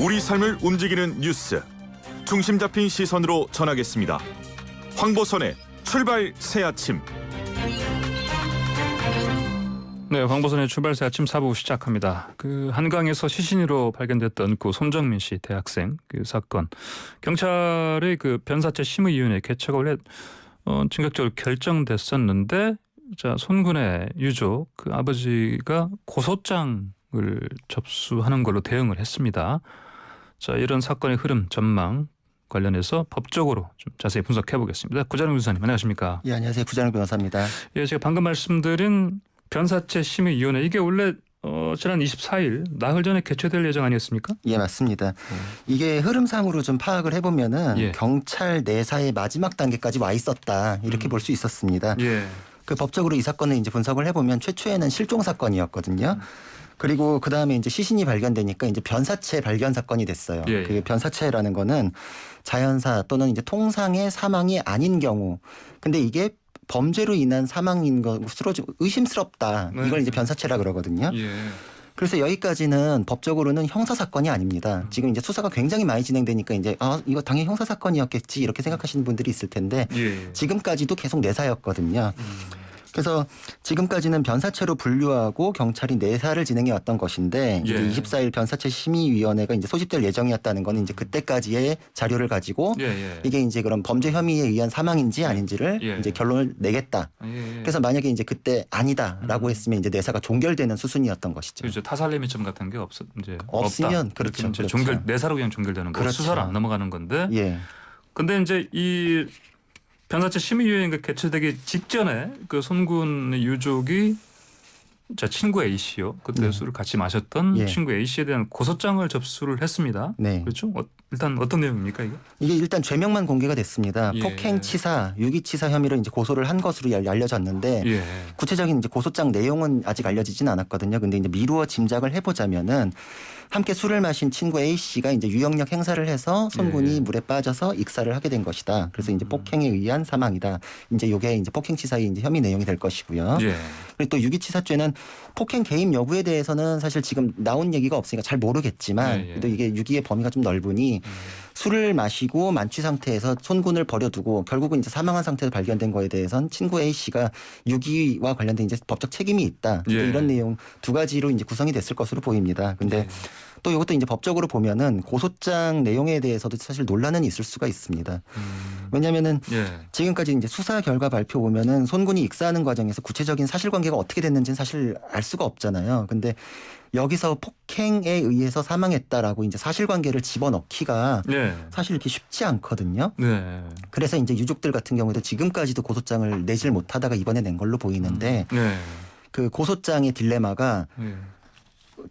우리 삶을 움직이는 뉴스, 중심 잡힌 시선으로 전하겠습니다. 황보선의 출발 새 아침. 네, 황보선의 출발 새 아침 4부 시작합니다. 한강에서 시신으로 발견됐던 손정민 씨 대학생 사건, 경찰의 변사체 심의위원회 개최가 원래 진격적으로 결정됐었는데, 손군의 유족 아버지가 고소장을 접수하는 걸로 대응을 했습니다. 이런 사건의 흐름 전망 관련해서 법적으로 좀 자세히 분석해 보겠습니다. 구자룡 변호사님, 안녕하십니까? 예, 안녕하세요. 구자룡 변호사입니다. 예, 제가 방금 말씀드린 변사체 심의위원회, 이게 원래 지난 24일 나흘 전에 개최될 예정 아니었습니까? 예, 맞습니다. 이게 흐름상으로 좀 파악을 해보면은 예. 경찰 내사의 마지막 단계까지 와 있었다, 이렇게 볼 수 있었습니다. 예. 법적으로 이 사건을 이제 분석을 해보면 최초에는 실종 사건이었거든요. 그리고 그 다음에 이제 시신이 발견되니까 이제 변사체 발견 사건이 됐어요. 예, 예. 그 변사체라는 거는 자연사 또는 이제 통상의 사망이 아닌 경우, 근데 이게 범죄로 인한 사망인 것으로 좀 의심스럽다. 네. 이걸 이제 변사체라 그러거든요. 예. 그래서 여기까지는 법적으로는 형사 사건이 아닙니다. 지금 이제 수사가 굉장히 많이 진행되니까 이제 이거 당연히 형사 사건이었겠지 이렇게 생각하시는 분들이 있을 텐데, 예. 지금까지도 계속 내사였거든요. 그래서 지금까지는 변사체로 분류하고 경찰이 내사를 진행해 왔던 것인데, 예. 이제 24일 변사체 심의위원회가 이제 소집될 예정이었다는 거는 이제 그때까지의 자료를 가지고 예. 이게 이제 그럼 범죄 혐의에 의한 사망인지 아닌지를 예. 이제 결론을 내겠다. 예. 그래서 만약에 이제 그때 아니다라고 했으면 이제 내사가 종결되는 수순이었던 것이죠. 그렇죠. 타살레미점 같은 게 없으면 없다. 그렇죠. 이제 그렇죠. 내사로 그냥 종결되는 거. 그렇죠. 수사로 안 넘어가는 건데. 예. 근데 이제 이 변사체 심의위원회가 개최되기 직전에 손군의 유족이 친구 A 씨요. 그때 술을 같이 마셨던 예. 친구 A 씨에 대한 고소장을 접수를 했습니다. 네. 그렇죠? 일단 어떤 내용입니까 이게? 이게 일단 죄명만 공개가 됐습니다. 예. 폭행치사, 유기치사 혐의로 이제 고소를 한 것으로 알려졌는데, 예. 구체적인 이제 고소장 내용은 아직 알려지진 않았거든요. 근데 이제 미루어 짐작을 해보자면은 함께 술을 마신 친구 A 씨가 이제 유형력 행사를 해서 손군이 예. 물에 빠져서 익사를 하게 된 것이다. 그래서 이제 폭행에 의한 사망이다. 이제 요게 이제 폭행치사의 이제 혐의 내용이 될 것이고요. 예. 그리고 또 유기치사죄는 폭행 개입 여부에 대해서는 사실 지금 나온 얘기가 없으니까 잘 모르겠지만, 예. 그래도 이게 유기의 범위가 좀 넓으니 술을 마시고 만취 상태에서 손군을 버려두고 결국은 이제 사망한 상태에서 발견된 거에 대해서는 친구 A 씨가 유기와 관련된 이제 법적 책임이 있다. 예. 이런 내용 두 가지로 이제 구성이 됐을 것으로 보입니다. 근데 예. 또 이것도 이제 법적으로 보면은 고소장 내용에 대해서도 사실 논란은 있을 수가 있습니다. 왜냐하면은 예. 지금까지 이제 수사 결과 발표 보면은 손군이 익사하는 과정에서 구체적인 사실관계가 어떻게 됐는지는 사실 알 수가 없잖아요. 근데 여기서 폭행에 의해서 사망했다라고 이제 사실관계를 집어넣기가 예. 사실 이렇게 쉽지 않거든요. 네. 그래서 이제 유족들 같은 경우에도 지금까지도 고소장을 내질 못하다가 이번에 낸 걸로 보이는데, 네. 그 고소장의 딜레마가 예.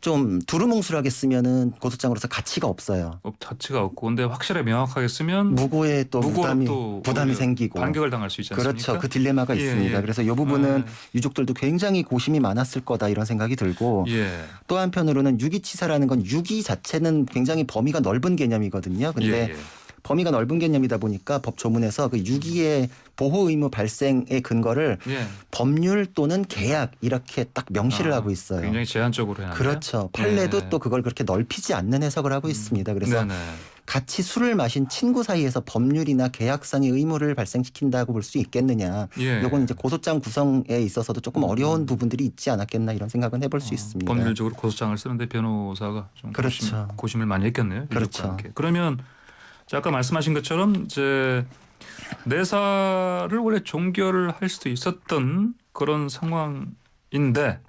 좀 두루뭉술하게 쓰면은 고소장으로서 가치가 없어요. 자치가 없고, 근데 확실하게 명확하게 쓰면 무고에 또 부담이 생기고 반격을 당할 수 있지 않습니까? 그렇죠. 그 딜레마가 예, 있습니다. 예. 그래서 이 부분은 유족들도 굉장히 고심이 많았을 거다 이런 생각이 들고, 예. 또 한편으로는 유기치사라는 건 유기 자체는 굉장히 범위가 넓은 개념이거든요. 근데 예. 범위가 넓은 개념이다 보니까 법 조문에서 그 유기의 보호 의무 발생의 근거를 예. 법률 또는 계약 이렇게 딱 명시를 하고 있어요. 굉장히 제한적으로 해야 그렇죠. 판례도 예. 또 그걸 그렇게 넓히지 않는 해석을 하고 있습니다. 그래서 네네. 같이 술을 마신 친구 사이에서 법률이나 계약상의 의무를 발생시킨다고 볼 수 있겠느냐. 예. 요건 이제 고소장 구성에 있어서도 조금 어려운 부분들이 있지 않았겠나 이런 생각은 해볼 수 있습니다. 법률적으로 고소장을 쓰는데 변호사가 좀 그렇죠. 고심을 많이 했겠네요. 그렇죠. 유족과 함께. 그러면 아까 말씀하신 것처럼 이제 내사를 원래 종결을 할 수도 있었던 그런 상황인데,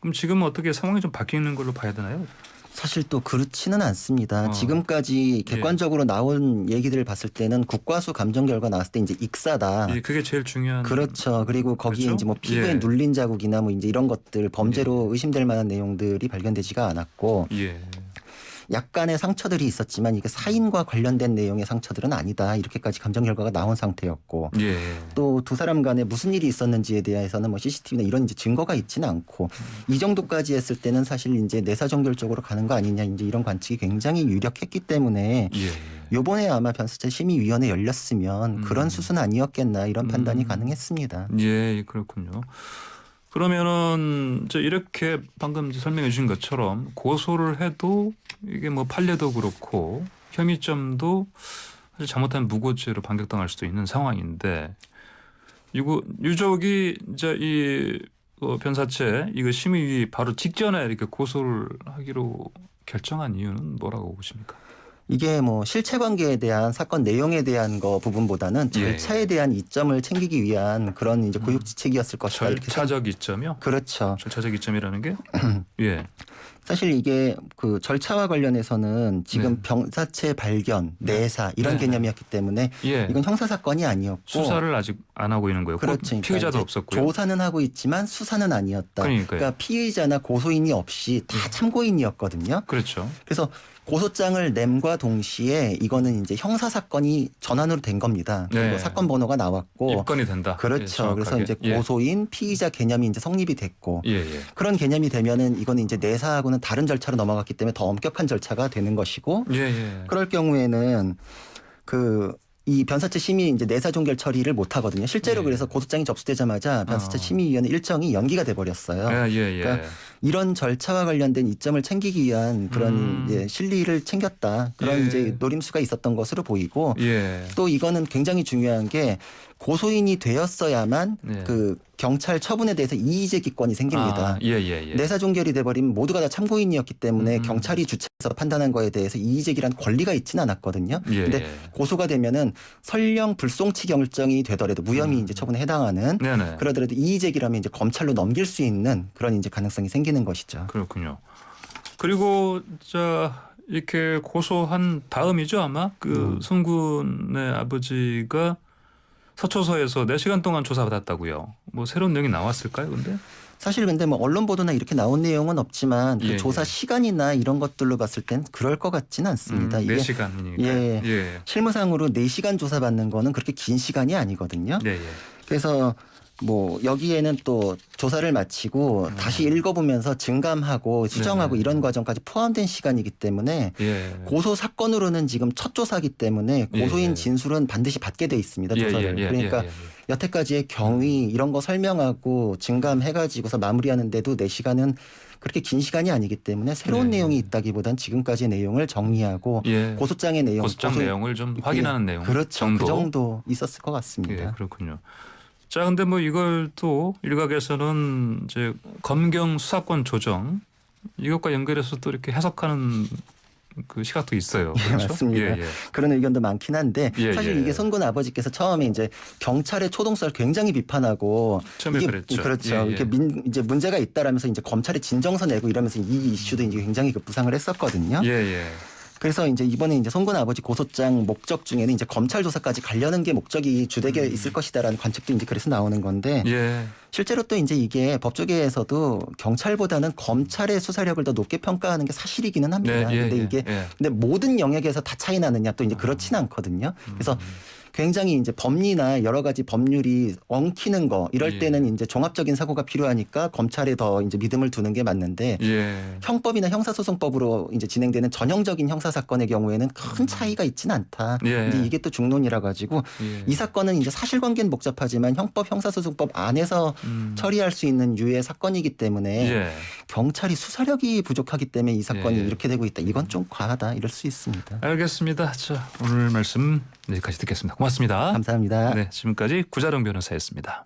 그럼 지금 어떻게 상황이 좀 바뀌는 걸로 봐야 되나요? 사실 또 그렇지는 않습니다. 지금까지 객관적으로 나온 얘기들을 봤을 때는 국과수 감정 결과 나왔을 때 이제 익사다. 예, 그게 제일 중요한. 그렇죠. 그리고 거기에 그렇죠? 이제 뭐 피부에 예. 눌린 자국이나 뭐 이제 이런 것들 범죄로 의심될 만한 내용들이 발견되지가 않았고, 예. 약간의 상처들이 있었지만 이게 사인과 관련된 내용의 상처들은 아니다. 이렇게까지 감정 결과가 나온 상태였고 예. 또 두 사람 간에 무슨 일이 있었는지에 대해서는 뭐 CCTV나 이런 이제 증거가 있지는 않고 이 정도까지 했을 때는 사실 이제 내사종결적으로 가는 거 아니냐 이제 이런 관측이 굉장히 유력했기 때문에 예. 요번에 아마 변사체 심의위원회 열렸으면 그런 수순 아니었겠나 이런 판단이 가능했습니다. 예, 그렇군요. 그러면은 이제 이렇게 방금 설명해 주신 것처럼 고소를 해도 이게 뭐 판례도 그렇고 혐의점도 사실 잘못하면 무고죄로 반격당할 수도 있는 상황인데 이거 유족이 이제 이 변사체 이거 심의 바로 직전에 이렇게 고소를 하기로 결정한 이유는 뭐라고 보십니까? 이게 뭐 실체관계에 대한 사건 내용에 대한 거 부분보다는 절차에 대한 이점을 챙기기 위한 그런 이제 고육지책이었을 것이다. 이렇게 절차적 이점이요? 그렇죠. 절차적 이점이라는 게 예. 사실 이게 그 절차와 관련해서는 지금 네. 병사체 발견, 내사 이런 네. 개념이었기 때문에 예. 이건 형사 사건이 아니었고 수사를 아직 안 하고 있는 거예요. 그렇죠. 피의자도 그러니까 없었고요. 조사는 하고 있지만 수사는 아니었다. 그러니까요. 그러니까 피의자나 고소인이 없이 다 참고인이었거든요. 그렇죠. 그래서 고소장을 냄과 동시에 이거는 이제 형사 사건이 전환으로 된 겁니다. 그리고 네. 사건 번호가 나왔고 입건이 된다. 그렇죠. 예, 그래서 정확하게. 이제 예. 고소인 피의자 개념이 이제 성립이 됐고 예, 예. 그런 개념이 되면은 이거는 이제 내사하고는 다른 절차로 넘어갔기 때문에 더 엄격한 절차가 되는 것이고 예, 예. 그럴 경우에는 이 변사체 심의 이제 내사 종결 처리를 못 하거든요. 실제로 예. 그래서 고소장이 접수되자마자 변사체 심의위원회 일정이 연기가 돼 버렸어요. 예, 예, 예. 그러니까 이런 절차와 관련된 이점을 챙기기 위한 그런 이제 실리를 챙겼다. 그런 예. 이제 노림수가 있었던 것으로 보이고 예. 또 이거는 굉장히 중요한 게 고소인이 되었어야만 네. 그 경찰 처분에 대해서 이의제 기권이 생깁니다. 아, 예, 예, 예. 내사 종결이 돼버리면 모두가 다 참고인이었기 때문에 경찰이 주체해서 판단한 거에 대해서 이의제기란 권리가 있지는 않았거든요. 예, 근데 예. 고소가 되면은 설령 불송치 결정이 되더라도 무혐의 이제 처분에 해당하는 네네. 그러더라도 이의제기라면 이제 검찰로 넘길 수 있는 그런 이제 가능성이 생기는 것이죠. 그렇군요. 그리고 이렇게 고소한 다음이죠 아마 그 손군의 아버지가 서초서에서 4시간 동안 조사받았다고요. 뭐 새로운 내용이 나왔을까요, 근데? 사실 근데 뭐 언론 보도나 이렇게 나온 내용은 없지만 그 예, 조사 예. 시간이나 이런 것들로 봤을 땐 그럴 것 같지는 않습니다. 이게 4시간이니까. 예. 예. 실무상으로 4시간 조사받는 거는 그렇게 긴 시간이 아니거든요. 예, 예. 그래서 뭐 여기에는 또 조사를 마치고 다시 읽어보면서 증감하고 수정하고 네네. 이런 과정까지 포함된 시간이기 때문에 예. 고소 사건으로는 지금 첫 조사기 때문에 고소인 예. 진술은 반드시 받게 돼 있습니다. 예, 조사를. 예, 예, 그러니까 예, 예. 여태까지의 경위 이런 거 설명하고 증감해가지고서 마무리하는데도 4시간은 그렇게 긴 시간이 아니기 때문에 새로운 네. 내용이 있다기보단 지금까지의 내용을 정리하고 예. 고소장의 내용, 고소장 내용을 좀 확인하는 내용 그렇죠. 정도. 그 정도 있었을 것 같습니다. 예, 그렇군요. 자, 근데 뭐 이걸 또 일각에서는 이제 검경 수사권 조정 이것과 연결해서 또 이렇게 해석하는 그 시각도 있어요. 예, 그렇죠? 맞습니다. 예, 예. 그런 의견도 많긴 한데 예, 사실 예. 이게 손군 아버지께서 처음에 이제 경찰의 초동수사를 굉장히 비판하고 처음에 이게 그랬죠. 그렇죠. 예, 예. 이렇게 이제 문제가 있다라면서 이제 검찰에 진정서 내고 이러면서 이 이슈도 이제 굉장히 그 부상을 했었거든요. 예, 예. 그래서 이제 이번에 이제 손군 아버지 고소장 목적 중에는 이제 검찰 조사까지 가려는 게 목적이 주되게 있을 것이다라는 관측도 이제 그래서 나오는 건데 예. 실제로 또 이제 이게 법조계에서도 경찰보다는 검찰의 수사력을 더 높게 평가하는 게 사실이기는 합니다. 네, 예, 근데 예, 이게 예. 근데 모든 영역에서 다 차이 나느냐 또 이제 그렇지는 않거든요. 그래서 굉장히 이제 법리나 여러 가지 법률이 엉키는 거 이럴 예. 때는 이제 종합적인 사고가 필요하니까 검찰에 더 이제 믿음을 두는 게 맞는데 예. 형법이나 형사소송법으로 이제 진행되는 전형적인 형사 사건의 경우에는 큰 차이가 있지는 않다. 예. 이제 이게 또 중론이라 가지고 예. 이 사건은 이제 사실관계는 복잡하지만 형법 형사소송법 안에서 처리할 수 있는 유의 사건이기 때문에 예. 경찰이 수사력이 부족하기 때문에 이 사건이 예. 이렇게 되고 있다. 이건 좀 과하다. 이럴 수 있습니다. 알겠습니다. 자, 오늘 말씀 여기까지 듣겠습니다. 고맙습니다. 감사합니다. 네, 지금까지 구자룡 변호사였습니다.